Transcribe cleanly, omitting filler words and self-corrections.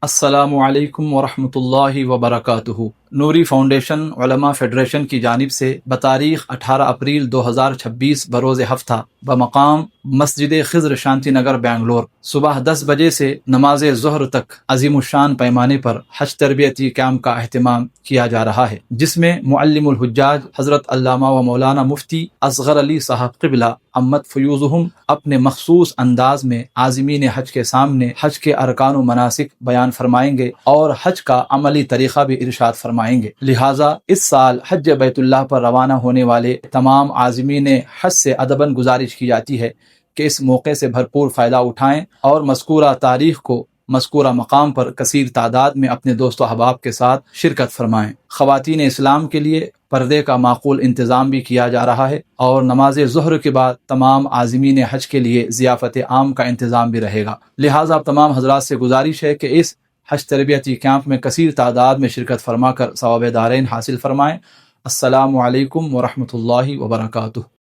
السلام علیکم ورحمۃ اللہ وبرکاتہ۔ نوری فاؤنڈیشن علماء فیڈریشن کی جانب سے بتاریخ 18 اپریل 2026 بروز ہفتہ بمقام مسجد خضر شانتی نگر بنگلور صبح 10 بجے سے نماز ظہر تک عظیم الشان پیمانے پر حج تربیتی کیمپ کا اہتمام کیا جا رہا ہے، جس میں معلم الحجاج حضرت علامہ و مولانا مفتی اصغر علی صاحب قبلہ امت فیوزہم اپنے مخصوص انداز میں عازمین حج کے سامنے حج کے ارکان و مناسک بیان فرمائیں گے اور حج کا عملی طریقہ بھی ارشاد فرمائیں گے۔ لہٰذا اس سال حج بیت اللہ پر روانہ ہونے والے تمام عازمین حج سے ادباً گزارش کی جاتی ہے کہ اس موقع سے بھرپور فائدہ اٹھائیں اور مذکورہ تاریخ کو مذکورہ مقام پر کثیر تعداد میں اپنے دوست و احباب کے ساتھ شرکت فرمائیں۔ خواتین اسلام کے لیے پردے کا معقول انتظام بھی کیا جا رہا ہے اور نماز ظہر کے بعد تمام عازمین حج کے لیے ضیافت عام کا انتظام بھی رہے گا۔ لہٰذا تمام حضرات سے گزارش ہے کہ اس حج تربیتی کیمپ میں کثیر تعداد میں شرکت فرما کر ثواب دارین حاصل فرمائیں۔ السلام علیکم ورحمۃ اللہ وبرکاتہ۔